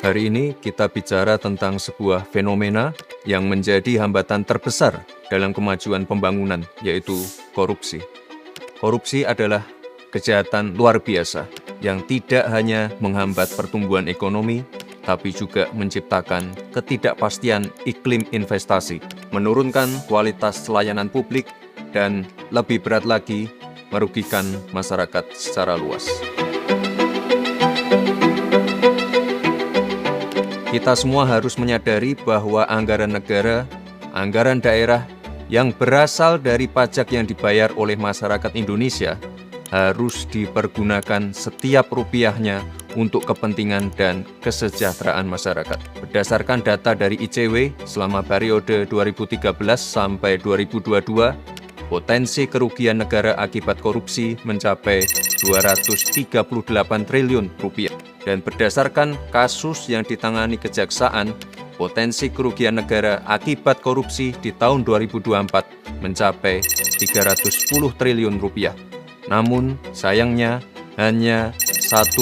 Hari ini kita bicara tentang sebuah fenomena yang menjadi hambatan terbesar dalam kemajuan pembangunan, yaitu korupsi. Korupsi adalah kejahatan luar biasa yang tidak hanya menghambat pertumbuhan ekonomi, tapi juga menciptakan ketidakpastian iklim investasi, menurunkan kualitas layanan publik, dan lebih berat lagi, merugikan masyarakat secara luas. Kita semua harus menyadari bahwa anggaran negara, anggaran daerah yang berasal dari pajak yang dibayar oleh masyarakat Indonesia harus dipergunakan setiap rupiahnya untuk kepentingan dan kesejahteraan masyarakat. Berdasarkan data dari ICW selama periode 2013 sampai 2022, potensi kerugian negara akibat korupsi mencapai 238 triliun rupiah. Dan berdasarkan kasus yang ditangani kejaksaan, potensi kerugian negara akibat korupsi di tahun 2024 mencapai 310 triliun rupiah. Namun, sayangnya hanya 1,6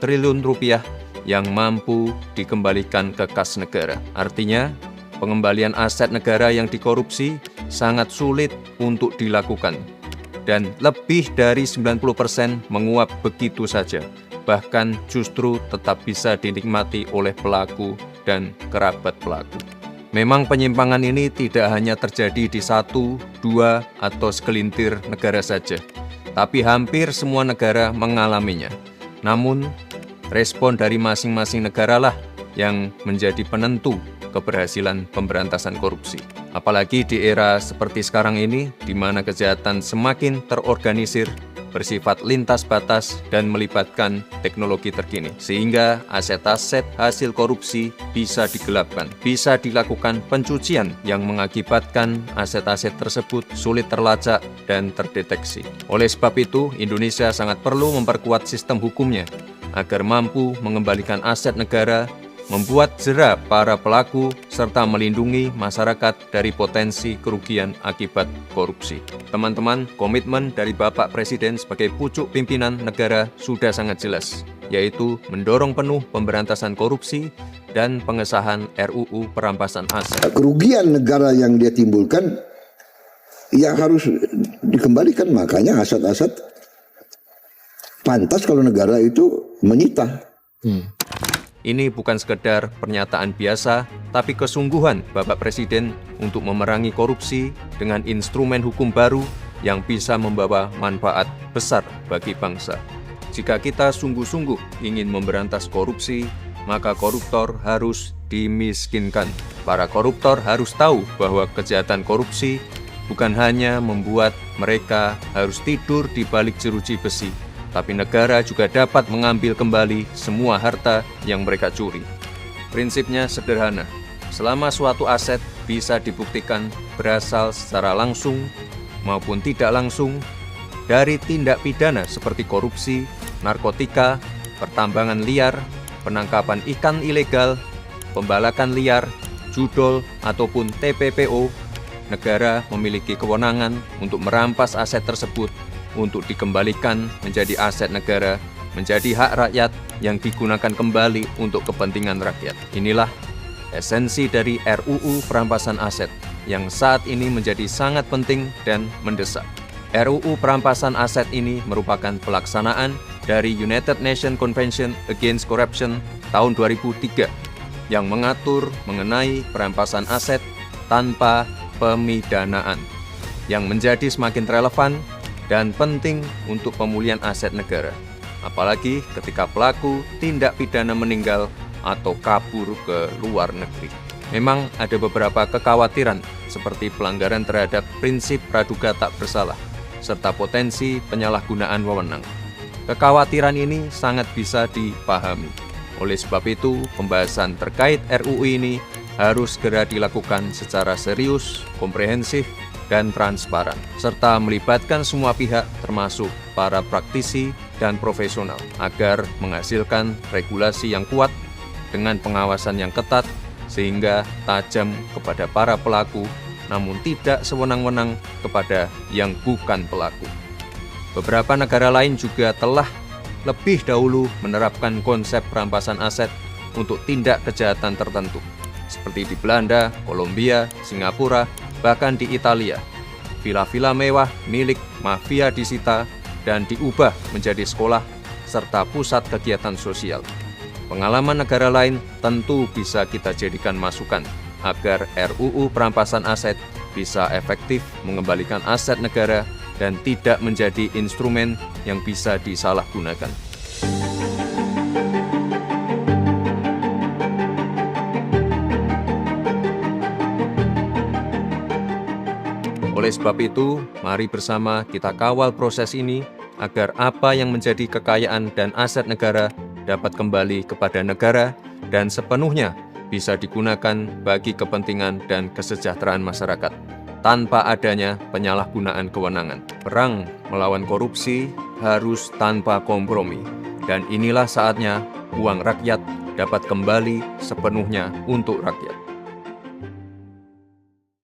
triliun rupiah yang mampu dikembalikan ke kas negara. Artinya, pengembalian aset negara yang dikorupsi sangat sulit untuk dilakukan. Dan lebih dari 90% menguap begitu saja. Bahkan justru tetap bisa dinikmati oleh pelaku dan kerabat pelaku. Memang penyimpangan ini tidak hanya terjadi di satu, dua, atau segelintir negara saja, tapi hampir semua negara mengalaminya. Namun, respon dari masing-masing negaralah yang menjadi penentu keberhasilan pemberantasan korupsi. Apalagi di era seperti sekarang ini, di mana kejahatan semakin terorganisir, bersifat lintas batas, dan melibatkan teknologi terkini. Sehingga aset-aset hasil korupsi bisa digelapkan, bisa dilakukan pencucian yang mengakibatkan aset-aset tersebut sulit terlacak dan terdeteksi. Oleh sebab itu, Indonesia sangat perlu memperkuat sistem hukumnya agar mampu mengembalikan aset negara, membuat jera para pelaku, serta melindungi masyarakat dari potensi kerugian akibat korupsi. Teman-teman, komitmen dari Bapak Presiden sebagai pucuk pimpinan negara sudah sangat jelas, yaitu mendorong penuh pemberantasan korupsi dan pengesahan RUU perampasan aset. Kerugian negara yang dia timbulkan, ya harus dikembalikan. Makanya aset-aset pantas kalau negara itu menyita. Ini bukan sekedar pernyataan biasa, tapi kesungguhan Bapak Presiden untuk memerangi korupsi dengan instrumen hukum baru yang bisa membawa manfaat besar bagi bangsa. Jika kita sungguh-sungguh ingin memberantas korupsi, maka koruptor harus dimiskinkan. Para koruptor harus tahu bahwa kejahatan korupsi bukan hanya membuat mereka harus tidur di balik jeruji besi, tapi negara juga dapat mengambil kembali semua harta yang mereka curi. Prinsipnya sederhana, selama suatu aset bisa dibuktikan berasal secara langsung maupun tidak langsung dari tindak pidana seperti korupsi, narkotika, pertambangan liar, penangkapan ikan ilegal, pembalakan liar, judol, ataupun TPPO, negara memiliki kewenangan untuk merampas aset tersebut untuk dikembalikan menjadi aset negara, menjadi hak rakyat yang digunakan kembali untuk kepentingan rakyat. Inilah esensi dari RUU perampasan aset yang saat ini menjadi sangat penting dan mendesak. RUU perampasan aset ini merupakan pelaksanaan dari United Nations Convention Against Corruption tahun 2003 yang mengatur mengenai perampasan aset tanpa pemidanaan, yang menjadi semakin relevan dan penting untuk pemulihan aset negara, apalagi ketika pelaku tindak pidana meninggal atau kabur ke luar negeri. Memang ada beberapa kekhawatiran seperti pelanggaran terhadap prinsip praduga tak bersalah, serta potensi penyalahgunaan wewenang. Kekhawatiran ini sangat bisa dipahami. Oleh sebab itu, pembahasan terkait RUU ini harus segera dilakukan secara serius, komprehensif, dan transparan, serta melibatkan semua pihak termasuk para praktisi dan profesional agar menghasilkan regulasi yang kuat dengan pengawasan yang ketat sehingga tajam kepada para pelaku namun tidak sewenang-wenang kepada yang bukan pelaku. Beberapa negara lain juga telah lebih dahulu menerapkan konsep perampasan aset untuk tindak kejahatan tertentu, seperti di Belanda, Kolombia, Singapura, bahkan di Italia. Villa-villa mewah milik mafia disita dan diubah menjadi sekolah serta pusat kegiatan sosial. Pengalaman negara lain tentu bisa kita jadikan masukan agar RUU perampasan aset bisa efektif mengembalikan aset negara dan tidak menjadi instrumen yang bisa disalahgunakan. Oleh sebab itu, mari bersama kita kawal proses ini agar apa yang menjadi kekayaan dan aset negara dapat kembali kepada negara dan sepenuhnya bisa digunakan bagi kepentingan dan kesejahteraan masyarakat, tanpa adanya penyalahgunaan kewenangan. Perang melawan korupsi harus tanpa kompromi, dan inilah saatnya uang rakyat dapat kembali sepenuhnya untuk rakyat.